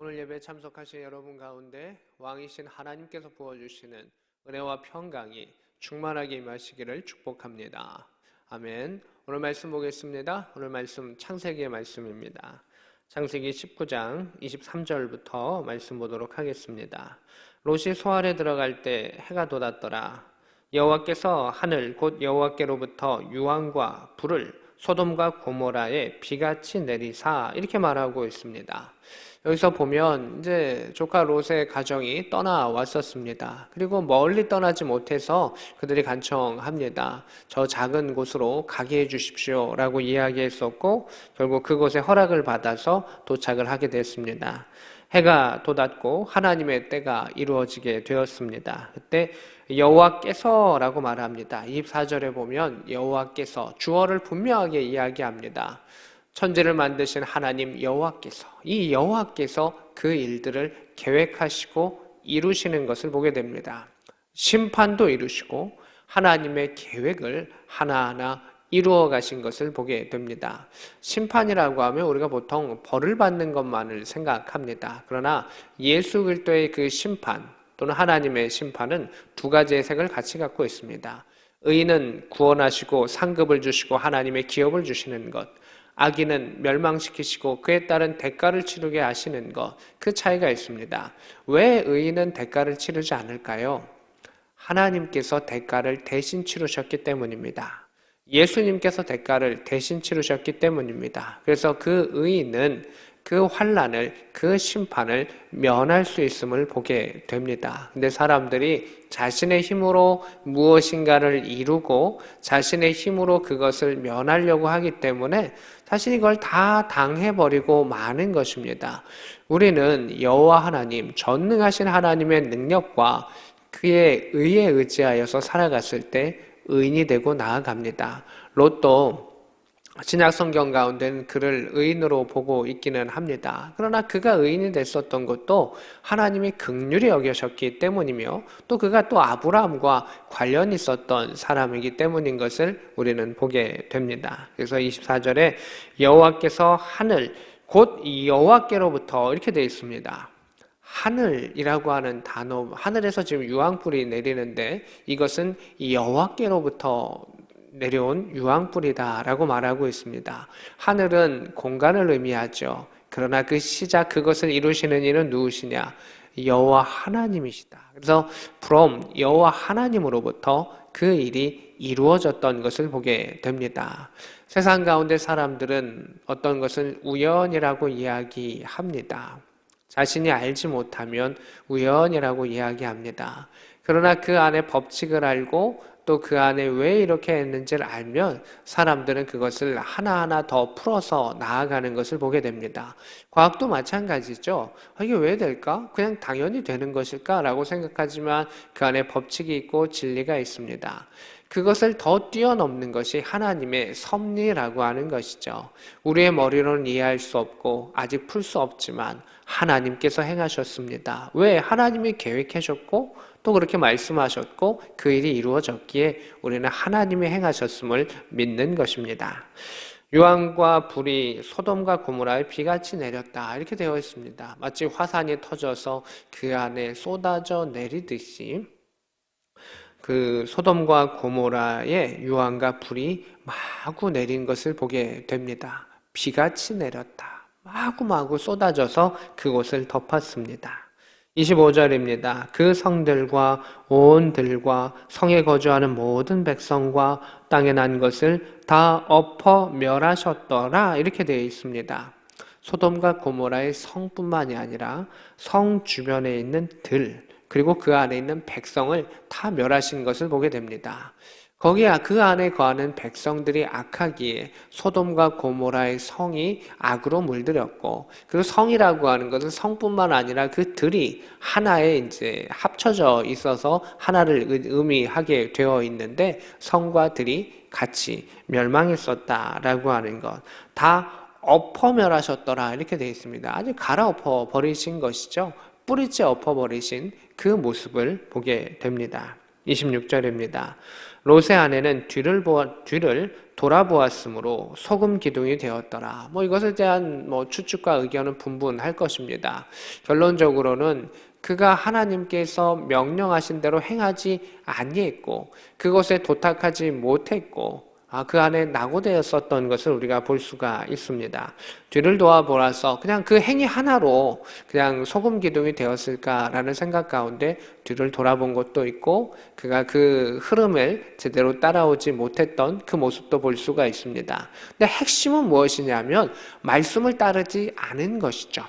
오늘 예배에 참석하신 여러분 가운데 왕이신 하나님께서 부어주시는 은혜와 평강이 충만하게 임하시기를 축복합니다. 아멘. 오늘 말씀 보겠습니다. 오늘 말씀 창세기의 말씀입니다. 창세기 19장 23절부터 말씀 보도록 하겠습니다. 롯이 소알에 들어갈 때 해가 돋았더라. 여호와께서 하늘 곧 여호와께로부터 유황과 불을 소돔과 고모라에 비같이 내리사 이렇게 말하고 있습니다. 여기서 보면 이제 조카 롯의 가정이 떠나왔었습니다. 그리고 멀리 떠나지 못해서 그들이 간청합니다. 저 작은 곳으로 가게 해주십시오 라고 이야기했었고 결국 그곳에 허락을 받아서 도착을 하게 됐습니다. 해가 돋았고 하나님의 때가 이루어지게 되었습니다. 그때 여호와께서 라고 말합니다. 24절에 보면 여호와께서 주어를 분명하게 이야기합니다. 천지를 만드신 하나님 여호와께서, 이 여호와께서 그 일들을 계획하시고 이루시는 것을 보게 됩니다. 심판도 이루시고 하나님의 계획을 하나하나 이루어 가신 것을 보게 됩니다. 심판이라고 하면 우리가 보통 벌을 받는 것만을 생각합니다. 그러나 예수 그리스도의 그 심판 또는 하나님의 심판은 두 가지의 색을 같이 갖고 있습니다. 의인은 구원하시고 상급을 주시고 하나님의 기업을 주시는 것, 악인은 멸망시키시고 그에 따른 대가를 치르게 하시는 것, 그 차이가 있습니다. 왜 의인은 대가를 치르지 않을까요? 하나님께서 대가를 대신 치르셨기 때문입니다. 예수님께서 대가를 대신 치르셨기 때문입니다. 그래서 그 의인은 그 환난을, 그 심판을 면할 수 있음을 보게 됩니다. 근데 사람들이 자신의 힘으로 무엇인가를 이루고 자신의 힘으로 그것을 면하려고 하기 때문에 사실 이걸 다 당해버리고 마는 것입니다. 우리는 여호와 하나님, 전능하신 하나님의 능력과 그의 의에 의지하여서 살아갔을 때 의인이 되고 나아갑니다. 롯도 신약 성경 가운데는 그를 의인으로 보고 있기는 합니다. 그러나 그가 의인이 됐었던 것도 하나님이 긍휼히 여기셨기 때문이며 또 그가 또 아브라함과 관련이 있었던 사람이기 때문인 것을 우리는 보게 됩니다. 그래서 24절에 여호와께서 하늘 곧 여호와께로부터 이렇게 되어 있습니다. 하늘이라고 하는 단어, 하늘에서 지금 유황불이 내리는데 이것은 여호와께로부터 내려온 유황불이다라고 말하고 있습니다. 하늘은 공간을 의미하죠. 그러나 그 시작, 그것을 이루시는 이는 누구시냐? 여호와 하나님이시다. 그래서 from 여호와 하나님으로부터 그 일이 이루어졌던 것을 보게 됩니다. 세상 가운데 사람들은 어떤 것을 우연이라고 이야기합니다. 자신이 알지 못하면 우연이라고 이야기합니다. 그러나 그 안에 법칙을 알고 또 그 안에 왜 이렇게 했는지를 알면 사람들은 그것을 하나하나 더 풀어서 나아가는 것을 보게 됩니다. 과학도 마찬가지죠. 이게 왜 될까? 그냥 당연히 되는 것일까? 라고 생각하지만 그 안에 법칙이 있고 진리가 있습니다. 그것을 더 뛰어넘는 것이 하나님의 섭리라고 하는 것이죠. 우리의 머리로는 이해할 수 없고 아직 풀 수 없지만 하나님께서 행하셨습니다. 왜? 하나님이 계획하셨고 또 그렇게 말씀하셨고 그 일이 이루어졌기에 우리는 하나님이 행하셨음을 믿는 것입니다. 유황과 불이 소돔과 고모라에 비같이 내렸다 이렇게 되어 있습니다. 마치 화산이 터져서 그 안에 쏟아져 내리듯이 그 소돔과 고모라의 유황과 불이 마구 내린 것을 보게 됩니다. 비같이 내렸다. 마구마구 쏟아져서 그곳을 덮었습니다. 25절입니다. 그 성들과 온 들과 성에 거주하는 모든 백성과 땅에 난 것을 다 엎어 멸하셨더라 이렇게 되어 있습니다. 소돔과 고모라의 성뿐만이 아니라 성 주변에 있는 들 그리고 그 안에 있는 백성을 다 멸하신 것을 보게 됩니다. 거기에 그 안에 거하는 백성들이 악하기에 소돔과 고모라의 성이 악으로 물들였고 그 성이라고 하는 것은 성뿐만 아니라 그 들이 하나에 이제 합쳐져 있어서 하나를 의미하게 되어 있는데 성과 들이 같이 멸망했었다라고 하는 것 다 엎어멸하셨더라 이렇게 되어 있습니다. 아주 갈아엎어 버리신 것이죠. 뿌리째 엎어버리신 그 모습을 보게 됩니다. 26절입니다. 롯의 아내는 뒤를 돌아보았으므로 소금 기둥이 되었더라. 이것에 대한 추측과 의견은 분분할 것입니다. 결론적으로는 그가 하나님께서 명령하신 대로 행하지 아니했고 그것에 도탁하지 못했고 그 안에 낙오되었었던 것을 우리가 볼 수가 있습니다. 뒤를 돌아보아서 그냥 그 행위 하나로 그냥 소금 기둥이 되었을까라는 생각 가운데 뒤를 돌아본 것도 있고 그가 그 흐름을 제대로 따라오지 못했던 그 모습도 볼 수가 있습니다. 근데 핵심은 무엇이냐면 말씀을 따르지 않은 것이죠.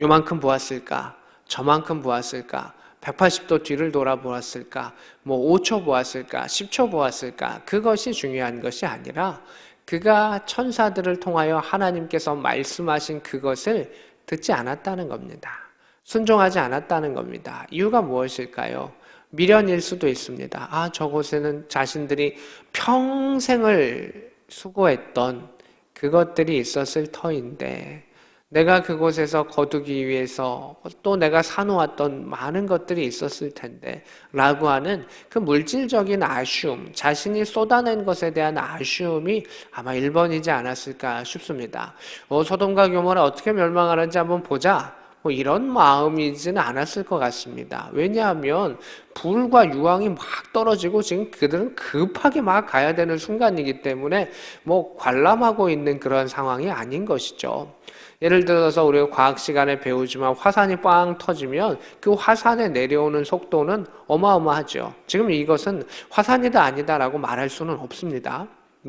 요만큼 보았을까? 저만큼 보았을까? 180도 뒤를 돌아보았을까? 5초 보았을까? 10초 보았을까? 그것이 중요한 것이 아니라 그가 천사들을 통하여 하나님께서 말씀하신 그것을 듣지 않았다는 겁니다. 순종하지 않았다는 겁니다. 이유가 무엇일까요? 미련일 수도 있습니다. 저곳에는 자신들이 평생을 수고했던 그것들이 있었을 터인데 내가 그곳에서 거두기 위해서 또 내가 사놓았던 많은 것들이 있었을 텐데 라고 하는 그 물질적인 아쉬움, 자신이 쏟아낸 것에 대한 아쉬움이 아마 1번이지 않았을까 싶습니다. 소돔과 고모라 어떻게 멸망하는지 한번 보자. 이런 마음이지는 않았을 것 같습니다. 왜냐하면 불과 유황이 막 떨어지고 지금 그들은 급하게 막 가야 되는 순간이기 때문에 관람하고 있는 그런 상황이 아닌 것이죠. 예를 들어서 우리가 과학 시간에 배우지만 화산이 빵 터지면 그 화산에 내려오는 속도는 어마어마하죠. 지금 이것은 화산이다 아니다라고 말할 수는 없습니다.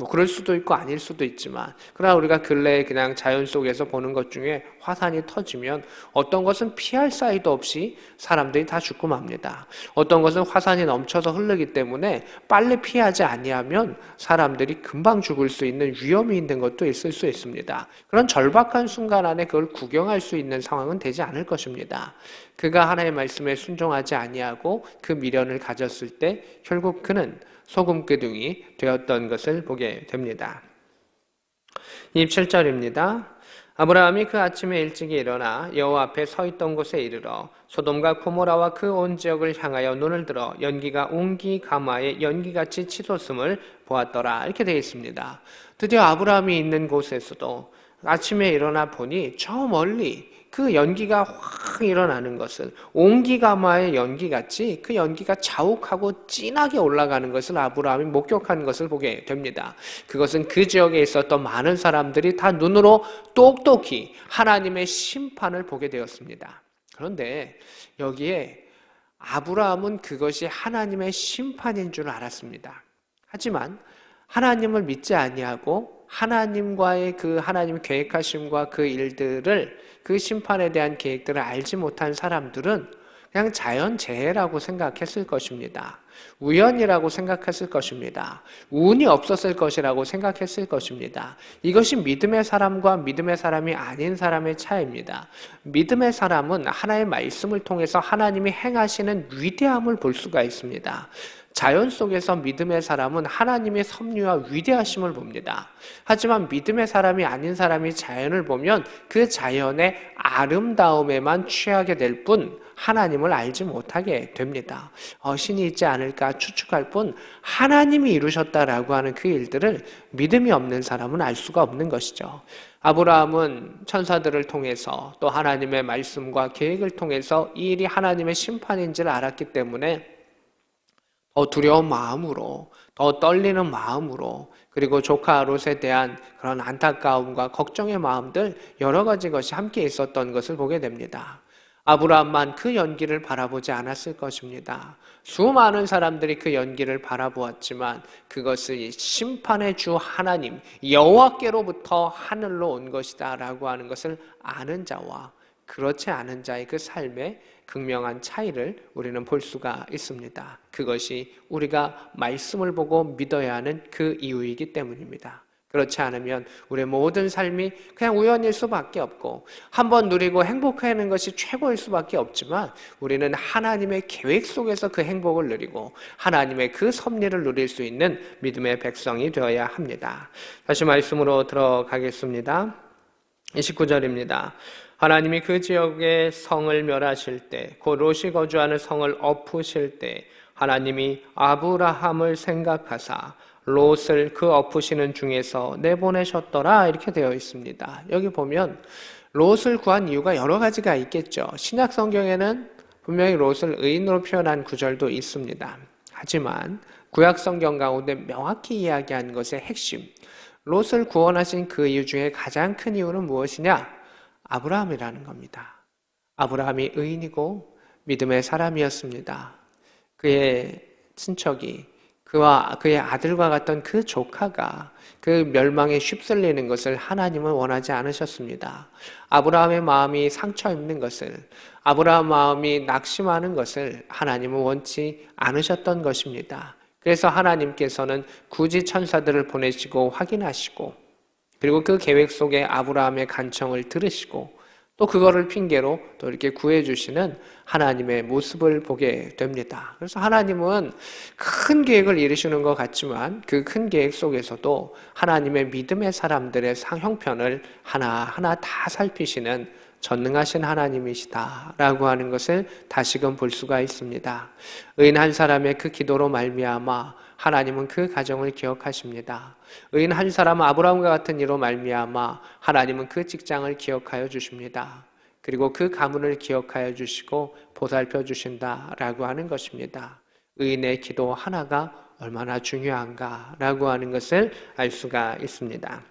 그럴 수도 있고 아닐 수도 있지만 그러나 우리가 근래에 그냥 자연 속에서 보는 것 중에 화산이 터지면 어떤 것은 피할 사이도 없이 사람들이 다 죽고 맙니다. 어떤 것은 화산이 넘쳐서 흐르기 때문에 빨리 피하지 아니하면 사람들이 금방 죽을 수 있는 위험이 있는 것도 있을 수 있습니다. 그런 절박한 순간 안에 그걸 구경할 수 있는 상황은 되지 않을 것입니다. 그가 하나님의 말씀에 순종하지 아니하고 그 미련을 가졌을 때 결국 그는 소금기둥이 되었던 것을 보게 됩니다. 27절입니다. 아브라함이 그 아침에 일찍이 일어나 여호와 앞에 서 있던 곳에 이르러 소돔과 고모라와 그 온 지역을 향하여 눈을 들어 연기가 옹기 가마에 연기같이 치솟음을 보았더라. 이렇게 되어 있습니다. 드디어 아브라함이 있는 곳에서도 아침에 일어나 보니 저 멀리 그 연기가 확 일어나는 것을 옹기가마의 연기같이 그 연기가 자욱하고 진하게 올라가는 것을 아브라함이 목격한 것을 보게 됩니다. 그것은 그 지역에 있었던 많은 사람들이 다 눈으로 똑똑히 하나님의 심판을 보게 되었습니다. 그런데 여기에 아브라함은 그것이 하나님의 심판인 줄 알았습니다. 하지만 하나님을 믿지 아니하고 하나님과의 그 하나님 계획하심과 그 일들을 그 심판에 대한 계획들을 알지 못한 사람들은 그냥 자연재해라고 생각했을 것입니다. 우연이라고 생각했을 것입니다. 운이 없었을 것이라고 생각했을 것입니다. 이것이 믿음의 사람과 믿음의 사람이 아닌 사람의 차이입니다. 믿음의 사람은 하나님의 말씀을 통해서 하나님이 행하시는 위대함을 볼 수가 있습니다. 자연 속에서 믿음의 사람은 하나님의 섭리와 위대하심을 봅니다. 하지만 믿음의 사람이 아닌 사람이 자연을 보면 그 자연의 아름다움에만 취하게 될 뿐 하나님을 알지 못하게 됩니다. 신이 있지 않을까 추측할 뿐 하나님이 이루셨다라고 하는 그 일들을 믿음이 없는 사람은 알 수가 없는 것이죠. 아브라함은 천사들을 통해서 또 하나님의 말씀과 계획을 통해서 이 일이 하나님의 심판인지를 알았기 때문에 더 두려운 마음으로, 더 떨리는 마음으로, 그리고 조카 롯에 대한 그런 안타까움과 걱정의 마음들 여러 가지 것이 함께 있었던 것을 보게 됩니다. 아브라함만 그 연기를 바라보지 않았을 것입니다. 수많은 사람들이 그 연기를 바라보았지만 그것을 심판의 주 하나님 여호와께로부터 하늘로 온 것이다 라고 하는 것을 아는 자와 그렇지 않은 자의 그 삶의 극명한 차이를 우리는 볼 수가 있습니다. 그것이 우리가 말씀을 보고 믿어야 하는 그 이유이기 때문입니다. 그렇지 않으면 우리의 모든 삶이 그냥 우연일 수밖에 없고 한번 누리고 행복해하는 것이 최고일 수밖에 없지만 우리는 하나님의 계획 속에서 그 행복을 누리고 하나님의 그 섭리를 누릴 수 있는 믿음의 백성이 되어야 합니다. 다시 말씀으로 들어가겠습니다. 29절입니다. 하나님이 그 지역의 성을 멸하실 때, 곧 롯이 거주하는 성을 엎으실 때 하나님이 아브라함을 생각하사 롯을 그 엎으시는 중에서 내보내셨더라 이렇게 되어 있습니다. 여기 보면 롯을 구한 이유가 여러 가지가 있겠죠. 신약 성경에는 분명히 롯을 의인으로 표현한 구절도 있습니다. 하지만 구약 성경 가운데 명확히 이야기한 것의 핵심, 롯을 구원하신 그 이유 중에 가장 큰 이유는 무엇이냐? 아브라함이라는 겁니다. 아브라함이 의인이고 믿음의 사람이었습니다. 그의 친척이 그와 그의 아들과 같던 그 조카가 그 멸망에 휩쓸리는 것을 하나님은 원하지 않으셨습니다. 아브라함의 마음이 상처 입는 것을, 아브라함 마음이 낙심하는 것을 하나님은 원치 않으셨던 것입니다. 그래서 하나님께서는 굳이 천사들을 보내시고 확인하시고, 그리고 그 계획 속에 아브라함의 간청을 들으시고, 또 그거를 핑계로 또 이렇게 구해주시는 하나님의 모습을 보게 됩니다. 그래서 하나님은 큰 계획을 이루시는 것 같지만 그 큰 계획 속에서도 하나님의 믿음의 사람들의 형편을 하나하나 다 살피시는 전능하신 하나님이시다라고 하는 것을 다시금 볼 수가 있습니다. 의인 한 사람의 그 기도로 말미암아 하나님은 그 가정을 기억하십니다. 의인 한 사람은 아브라함과 같은 이로 말미암아 하나님은 그 직장을 기억하여 주십니다. 그리고 그 가문을 기억하여 주시고 보살펴 주신다라고 하는 것입니다. 의인의 기도 하나가 얼마나 중요한가라고 하는 것을 알 수가 있습니다.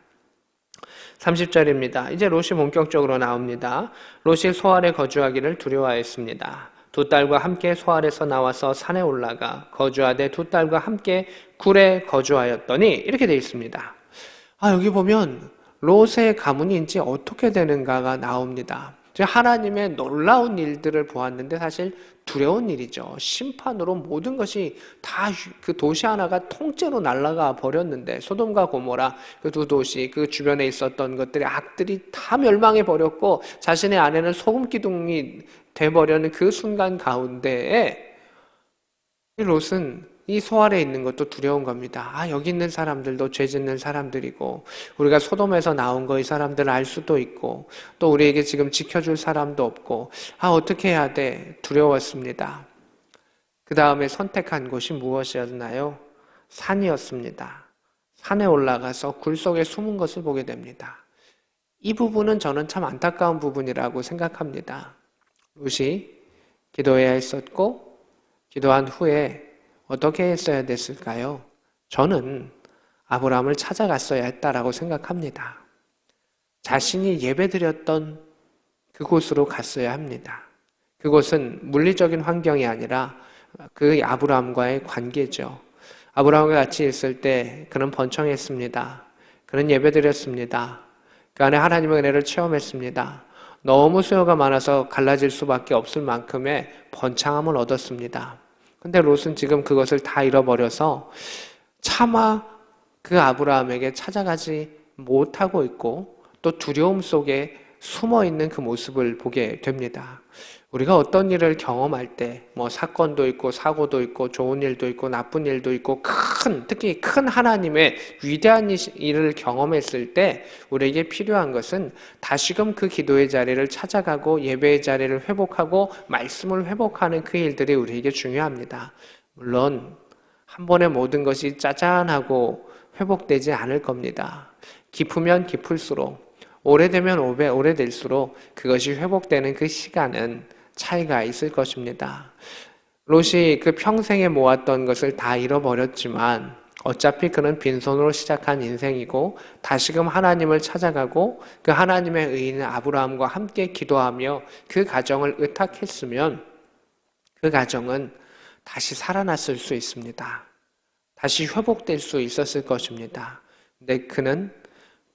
30절입니다. 이제 롯이 본격적으로 나옵니다. 롯이 소알에 거주하기를 두려워하였습니다. 두 딸과 함께 소알에서 나와서 산에 올라가 거주하되 두 딸과 함께 굴에 거주하였더니 이렇게 되어 있습니다. 여기 보면 롯의 가문이 이제 어떻게 되는가가 나옵니다. 하나님의 놀라운 일들을 보았는데 사실 두려운 일이죠. 심판으로 모든 것이 다 그 도시 하나가 통째로 날아가 버렸는데 소돔과 고모라 그 두 도시 그 주변에 있었던 것들이 악들이 다 멸망해 버렸고 자신의 아내는 소금 기둥이 돼버려는 그 순간 가운데에 롯은 이 소알에 있는 것도 두려운 겁니다. 여기 있는 사람들도 죄 짓는 사람들이고 우리가 소돔에서 나온 거 이 사람들을 알 수도 있고 또 우리에게 지금 지켜줄 사람도 없고 어떻게 해야 돼? 두려웠습니다. 그 다음에 선택한 곳이 무엇이었나요? 산이었습니다. 산에 올라가서 굴 속에 숨은 것을 보게 됩니다. 이 부분은 저는 참 안타까운 부분이라고 생각합니다. 롯이 기도해야 했었고 기도한 후에 어떻게 했어야 됐을까요? 저는 아브라함을 찾아갔어야 했다라고 생각합니다. 자신이 예배드렸던 그곳으로 갔어야 합니다. 그곳은 물리적인 환경이 아니라 그 아브라함과의 관계죠. 아브라함과 같이 있을 때 그는 번창했습니다. 그는 예배드렸습니다. 그 안에 하나님의 은혜를 체험했습니다. 너무 수요가 많아서 갈라질 수밖에 없을 만큼의 번창함을 얻었습니다. 근데 롯은 지금 그것을 다 잃어버려서 차마 그 아브라함에게 찾아가지 못하고 있고 또 두려움 속에 숨어있는 그 모습을 보게 됩니다. 우리가 어떤 일을 경험할 때 사건도 있고 사고도 있고 좋은 일도 있고 나쁜 일도 있고 특히 큰 하나님의 위대한 일을 경험했을 때 우리에게 필요한 것은 다시금 그 기도의 자리를 찾아가고 예배의 자리를 회복하고 말씀을 회복하는 그 일들이 우리에게 중요합니다. 물론 한 번에 모든 것이 짜잔하고 회복되지 않을 겁니다. 깊으면 깊을수록 오래되면 오래될수록 그것이 회복되는 그 시간은 차이가 있을 것입니다. 롯이 그 평생에 모았던 것을 다 잃어버렸지만 어차피 그는 빈손으로 시작한 인생이고 다시금 하나님을 찾아가고 그 하나님의 의인 아브라함과 함께 기도하며 그 가정을 의탁했으면 그 가정은 다시 살아났을 수 있습니다. 다시 회복될 수 있었을 것입니다. 근데 그는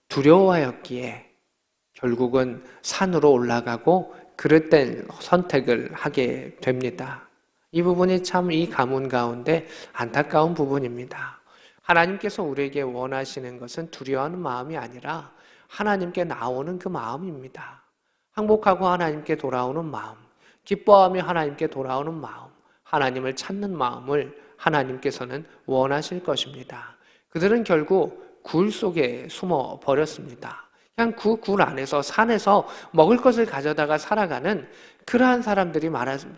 두려워하였기에 결국은 산으로 올라가고 그릇된 선택을 하게 됩니다. 이 부분이 참 이 가문 가운데 안타까운 부분입니다. 하나님께서 우리에게 원하시는 것은 두려워하는 마음이 아니라 하나님께 나오는 그 마음입니다. 항복하고 하나님께 돌아오는 마음, 기뻐하며 하나님께 돌아오는 마음, 하나님을 찾는 마음을 하나님께서는 원하실 것입니다. 그들은 결국 굴 속에 숨어 버렸습니다. 그냥 그 굴 안에서 산에서 먹을 것을 가져다가 살아가는 그러한 사람들이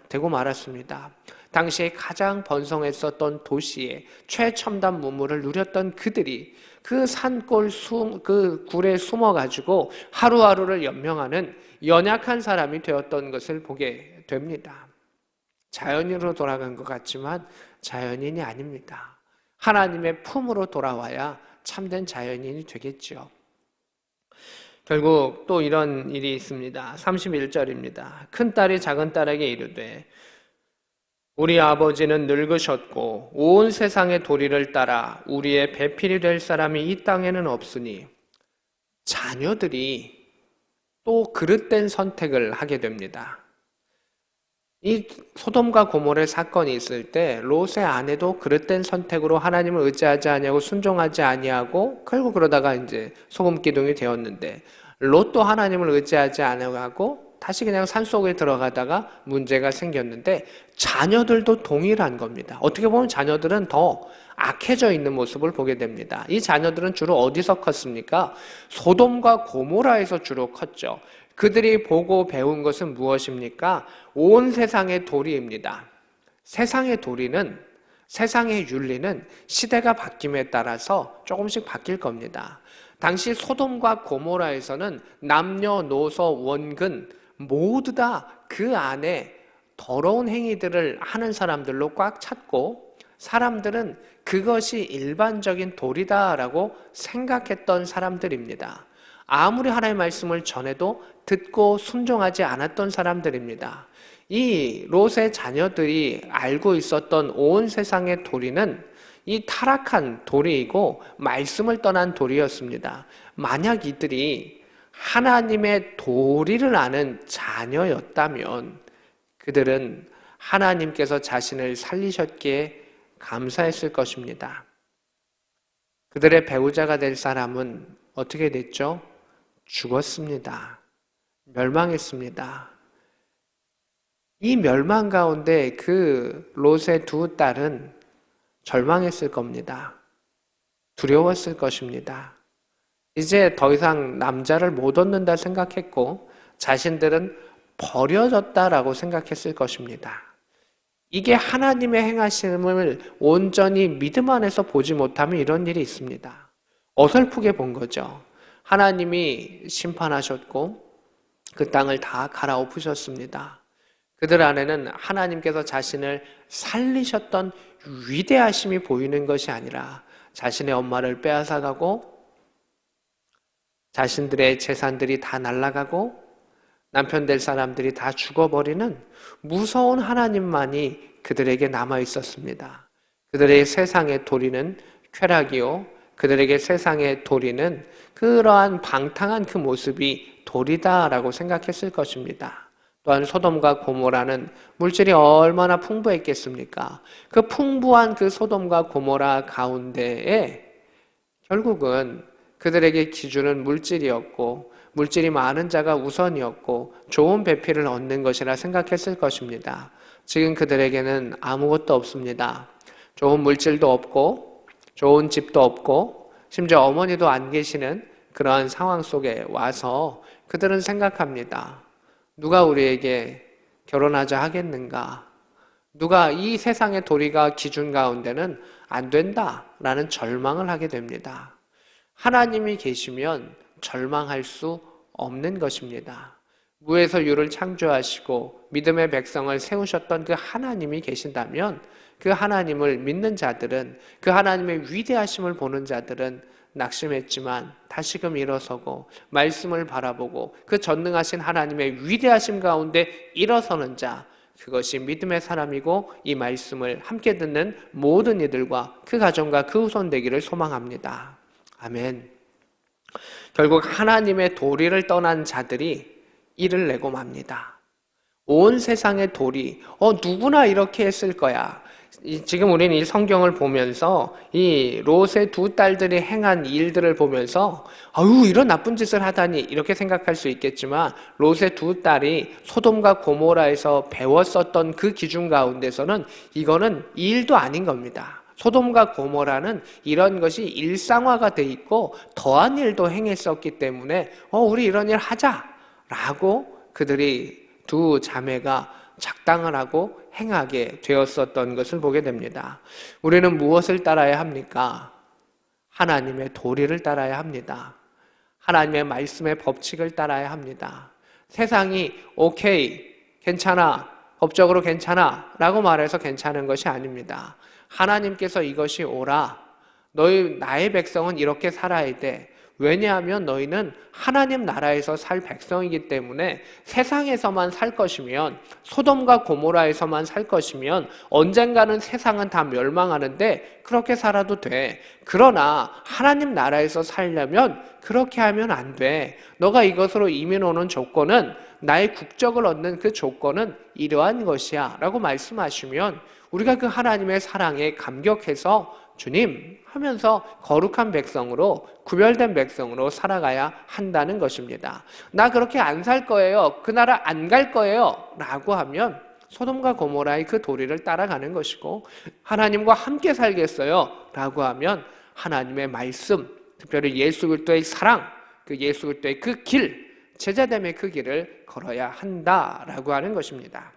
되고 말았습니다. 당시에 가장 번성했었던 도시에 최첨단 문물을 누렸던 그들이 그 산골 그 굴에 숨어가지고 하루하루를 연명하는 연약한 사람이 되었던 것을 보게 됩니다. 자연인으로 돌아간 것 같지만 자연인이 아닙니다. 하나님의 품으로 돌아와야 참된 자연인이 되겠죠. 결국 또 이런 일이 있습니다. 31절입니다. 큰딸이 작은딸에게 이르되 우리 아버지는 늙으셨고 온 세상의 도리를 따라 우리의 배필이 될 사람이 이 땅에는 없으니 자녀들이 또 그릇된 선택을 하게 됩니다. 이 소돔과 고모라의 사건이 있을 때 롯의 아내도 그릇된 선택으로 하나님을 의지하지 아니하고 순종하지 아니하고 결국 그러다가 이제 소금 기둥이 되었는데 롯도 하나님을 의지하지 아니하고 다시 그냥 산속에 들어가다가 문제가 생겼는데 자녀들도 동일한 겁니다. 어떻게 보면 자녀들은 더 악해져 있는 모습을 보게 됩니다. 이 자녀들은 주로 어디서 컸습니까? 소돔과 고모라에서 주로 컸죠. 그들이 보고 배운 것은 무엇입니까? 온 세상의 도리입니다. 세상의 도리는, 세상의 윤리는 시대가 바뀜에 따라서 조금씩 바뀔 겁니다. 당시 소돔과 고모라에서는 남녀노소 원근 모두 다 그 안에 더러운 행위들을 하는 사람들로 꽉 찼고 사람들은 그것이 일반적인 도리다라고 생각했던 사람들입니다. 아무리 하나님의 말씀을 전해도 듣고 순종하지 않았던 사람들입니다. 이 롯의 자녀들이 알고 있었던 온 세상의 도리는 이 타락한 도리이고 말씀을 떠난 도리였습니다. 만약 이들이 하나님의 도리를 아는 자녀였다면 그들은 하나님께서 자신을 살리셨기에 감사했을 것입니다. 그들의 배우자가 될 사람은 어떻게 됐죠? 죽었습니다. 멸망했습니다. 이 멸망 가운데 그 롯의 두 딸은 절망했을 겁니다. 두려웠을 것입니다. 이제 더 이상 남자를 못 얻는다 생각했고 자신들은 버려졌다라고 생각했을 것입니다. 이게 하나님의 행하심을 온전히 믿음 안에서 보지 못하면 이런 일이 있습니다. 어설프게 본 거죠. 하나님이 심판하셨고 그 땅을 다 갈아엎으셨습니다. 그들 안에는 하나님께서 자신을 살리셨던 위대하심이 보이는 것이 아니라 자신의 엄마를 빼앗아가고 자신들의 재산들이 다 날아가고 남편 될 사람들이 다 죽어버리는 무서운 하나님만이 그들에게 남아 있었습니다. 그들의 세상의 도리는 쾌락이요, 그들에게 세상의 도리는 그러한 방탕한 그 모습이 도리다라고 생각했을 것입니다. 또한 소돔과 고모라는 물질이 얼마나 풍부했겠습니까? 그 풍부한 그 소돔과 고모라 가운데에 결국은 그들에게 기준은 물질이었고 물질이 많은 자가 우선이었고 좋은 배필을 얻는 것이라 생각했을 것입니다. 지금 그들에게는 아무것도 없습니다. 좋은 물질도 없고 좋은 집도 없고 심지어 어머니도 안 계시는 그러한 상황 속에 와서 그들은 생각합니다. 누가 우리에게 결혼하자 하겠는가? 누가 이 세상의 도리가 기준 가운데는 안 된다라는 절망을 하게 됩니다. 하나님이 계시면 절망할 수 없는 것입니다. 무에서 유를 창조하시고 믿음의 백성을 세우셨던 그 하나님이 계신다면 그 하나님을 믿는 자들은 그 하나님의 위대하심을 보는 자들은 낙심했지만 다시금 일어서고 말씀을 바라보고 그 전능하신 하나님의 위대하심 가운데 일어서는 자, 그것이 믿음의 사람이고 이 말씀을 함께 듣는 모든 이들과 그 가정과 그 후손 되기를 소망합니다. 아멘. 결국 하나님의 도리를 떠난 자들이 이를 내고 맙니다. 온 세상의 도리, 누구나 이렇게 했을 거야. 지금 우리는 이 성경을 보면서 이 롯의 두 딸들이 행한 일들을 보면서 아유 이런 나쁜 짓을 하다니 이렇게 생각할 수 있겠지만 롯의 두 딸이 소돔과 고모라에서 배웠었던 그 기준 가운데서는 이거는 일도 아닌 겁니다. 소돔과 고모라는 이런 것이 일상화가 돼 있고 더한 일도 행했었기 때문에 우리 이런 일 하자라고 그들이 두 자매가 작당을 하고 행하게 되었었던 것을 보게 됩니다. 우리는 무엇을 따라야 합니까? 하나님의 도리를 따라야 합니다. 하나님의 말씀의 법칙을 따라야 합니다. 세상이 오케이, 괜찮아, 법적으로 괜찮아 라고 말해서 괜찮은 것이 아닙니다. 하나님께서 이것이 옳아, 나의 백성은 이렇게 살아야 돼. 왜냐하면 너희는 하나님 나라에서 살 백성이기 때문에 세상에서만 살 것이면, 소돔과 고모라에서만 살 것이면 언젠가는 세상은 다 멸망하는데 그렇게 살아도 돼. 그러나 하나님 나라에서 살려면 그렇게 하면 안 돼. 너가 이것으로 이민 오는 조건은, 나의 국적을 얻는 그 조건은 이러한 것이야 라고 말씀하시면 우리가 그 하나님의 사랑에 감격해서 주님 하면서 거룩한 백성으로, 구별된 백성으로 살아가야 한다는 것입니다. 나 그렇게 안 살 거예요, 그 나라 안 갈 거예요 라고 하면 소돔과 고모라의 그 도리를 따라가는 것이고, 하나님과 함께 살겠어요 라고 하면 하나님의 말씀, 특별히 예수 그리스도의 사랑, 그 예수 그리스도의 그 길, 제자됨의 그 길을 걸어야 한다라고 하는 것입니다.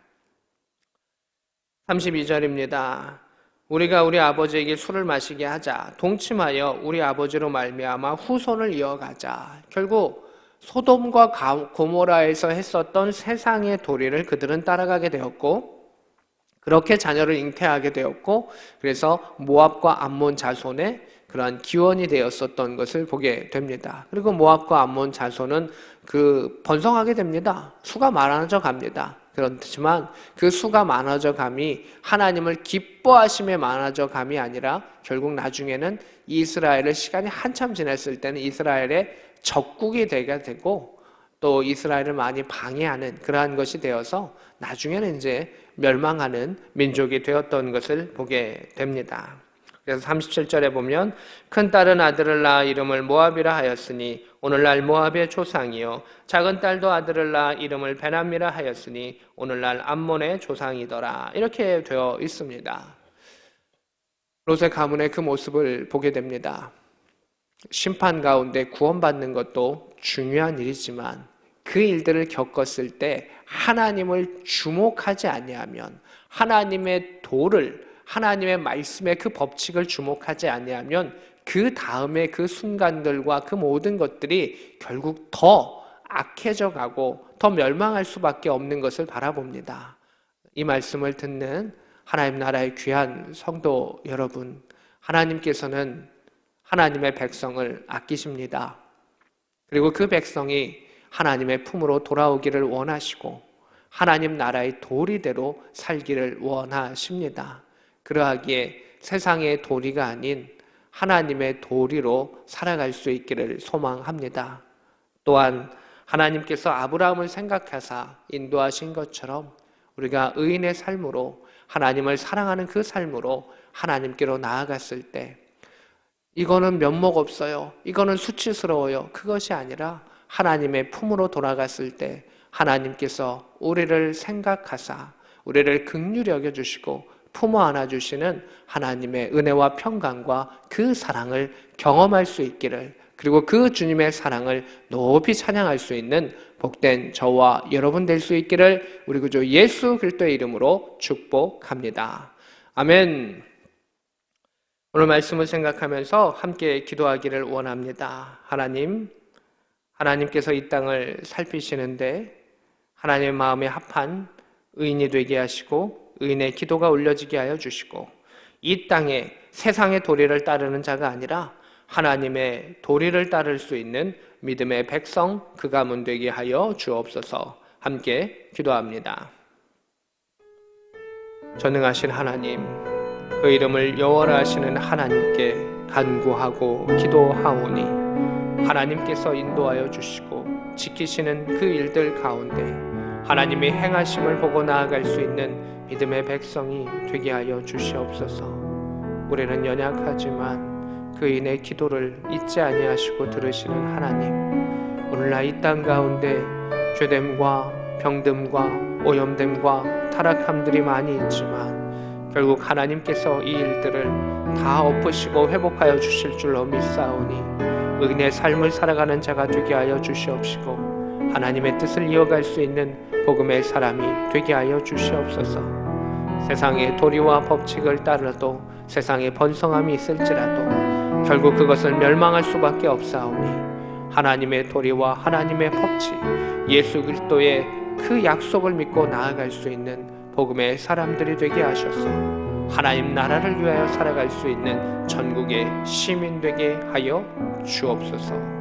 32절입니다. 우리가 우리 아버지에게 술을 마시게 하자. 동침하여 우리 아버지로 말미암아 후손을 이어가자. 결국 소돔과 고모라에서 했었던 세상의 도리를 그들은 따라가게 되었고, 그렇게 자녀를 잉태하게 되었고, 그래서 모압과 암몬 자손의 그러한 기원이 되었었던 것을 보게 됩니다. 그리고 모압과 암몬 자손은 번성하게 됩니다. 수가 많아져 갑니다. 그렇지만 그 수가 많아져 감이 하나님을 기뻐하심에 많아져 감이 아니라 결국 나중에는 이스라엘의 시간이 한참 지났을 때는 이스라엘의 적국이 되게 되고, 또 이스라엘을 많이 방해하는 그러한 것이 되어서 나중에는 이제 멸망하는 민족이 되었던 것을 보게 됩니다. 그래서 37절에 보면 큰딸은 아들을 낳아 이름을 모압이라 하였으니 오늘날 모압의 조상이요, 작은 딸도 아들을 낳아 이름을 베람이라 하였으니 오늘날 암몬의 조상이더라. 이렇게 되어 있습니다. 롯의 가문의 그 모습을 보게 됩니다. 심판 가운데 구원받는 것도 중요한 일이지만 그 일들을 겪었을 때 하나님을 주목하지 아니하면, 하나님의 도를, 하나님의 말씀의 그 법칙을 주목하지 아니하면 그 다음에 그 순간들과 그 모든 것들이 결국 더 악해져 가고 더 멸망할 수밖에 없는 것을 바라봅니다. 이 말씀을 듣는 하나님 나라의 귀한 성도 여러분, 하나님께서는 하나님의 백성을 아끼십니다. 그리고 그 백성이 하나님의 품으로 돌아오기를 원하시고 하나님 나라의 도리대로 살기를 원하십니다. 그러하기에 세상의 도리가 아닌 하나님의 도리로 살아갈 수 있기를 소망합니다. 또한 하나님께서 아브라함을 생각하사 인도하신 것처럼 우리가 의인의 삶으로, 하나님을 사랑하는 그 삶으로 하나님께로 나아갔을 때, 이거는 면목 없어요, 이거는 수치스러워요, 그것이 아니라 하나님의 품으로 돌아갔을 때 하나님께서 우리를 생각하사 우리를 긍휼히 여겨주시고 품어 안아주시는 하나님의 은혜와 평강과 그 사랑을 경험할 수 있기를, 그리고 그 주님의 사랑을 높이 찬양할 수 있는 복된 저와 여러분 될 수 있기를 우리 구주 예수 그리스도의 이름으로 축복합니다. 아멘. 오늘 말씀을 생각하면서 함께 기도하기를 원합니다. 하나님께서 이 땅을 살피시는데 하나님의 마음에 합한 의인이 되게 하시고 의인의 기도가 올려지게 하여 주시고, 이 땅에 세상의 도리를 따르는 자가 아니라 하나님의 도리를 따를 수 있는 믿음의 백성, 그 가문 되게 하여 주옵소서. 함께 기도합니다. 전능하신 하나님, 그 이름을 여호와라 하시는 하나님께 간구하고 기도하오니 하나님께서 인도하여 주시고 지키시는 그 일들 가운데 하나님의 행하심을 보고 나아갈 수 있는 믿음의 백성이 되게 하여 주시옵소서. 우리는 연약하지만 그인의 기도를 잊지 아니하시고 들으시는 하나님, 오늘날 이 땅 가운데 죄됨과 병듦과 오염됨과 타락함들이 많이 있지만 결국 하나님께서 이 일들을 다 엎으시고 회복하여 주실 줄로 믿사오니 의인의 삶을 살아가는 자가 되게 하여 주시옵시고, 하나님의 뜻을 이어갈 수 있는 복음의 사람이 되게 하여 주시옵소서. 세상의 도리와 법칙을 따라도 세상에 번성함이 있을지라도 결국 그것을 멸망할 수밖에 없사오니 하나님의 도리와 하나님의 법칙, 예수 그리스도의 그 약속을 믿고 나아갈 수 있는 복음의 사람들이 되게 하셔서 하나님 나라를 위하여 살아갈 수 있는 전국의 시민 되게 하여 주옵소서.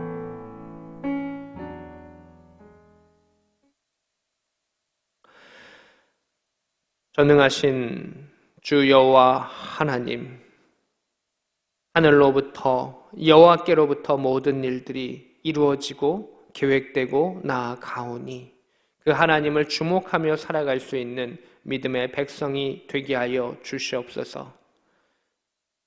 전능하신 주 여호와 하나님, 하늘로부터 여호와께로부터 모든 일들이 이루어지고 계획되고 나아가오니 그 하나님을 주목하며 살아갈 수 있는 믿음의 백성이 되게 하여 주시옵소서.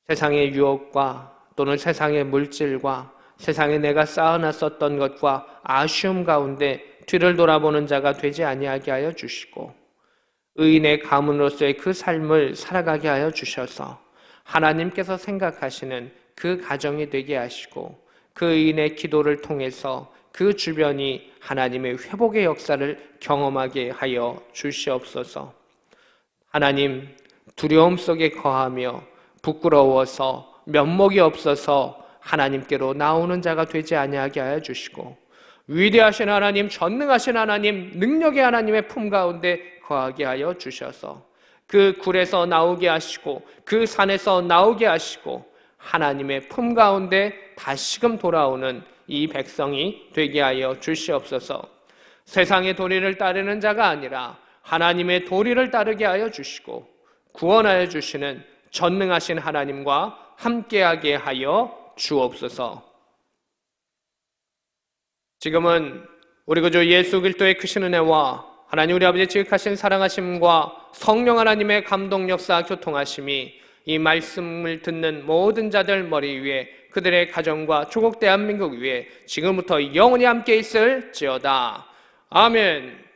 세상의 유혹과 또는 세상의 물질과 세상에 내가 쌓아놨었던 것과 아쉬움 가운데 뒤를 돌아보는 자가 되지 아니하게 하여 주시고 의인의 가문으로서의 그 삶을 살아가게 하여 주셔서 하나님께서 생각하시는 그 가정이 되게 하시고 그 의인의 기도를 통해서 그 주변이 하나님의 회복의 역사를 경험하게 하여 주시옵소서. 하나님, 두려움 속에 거하며 부끄러워서 면목이 없어서 하나님께로 나오는 자가 되지 아니하게 하여 주시고 위대하신 하나님, 전능하신 하나님, 능력의 하나님의 품 가운데 거하게 하여 주셔서 그 굴에서 나오게 하시고 그 산에서 나오게 하시고 하나님의 품 가운데 다시금 돌아오는 이 백성이 되게 하여 주시옵소서. 세상의 도리를 따르는 자가 아니라 하나님의 도리를 따르게 하여 주시고 구원하여 주시는 전능하신 하나님과 함께하게 하여 주옵소서. 지금은 우리 구주 예수 그리스도의 크신 은혜와 하나님 우리 아버지의 지극하신 사랑하심과 성령 하나님의 감동 역사 교통하심이 이 말씀을 듣는 모든 자들 머리 위에 그들의 가정과 조국 대한민국 위에 지금부터 영원히 함께 있을지어다. 아멘.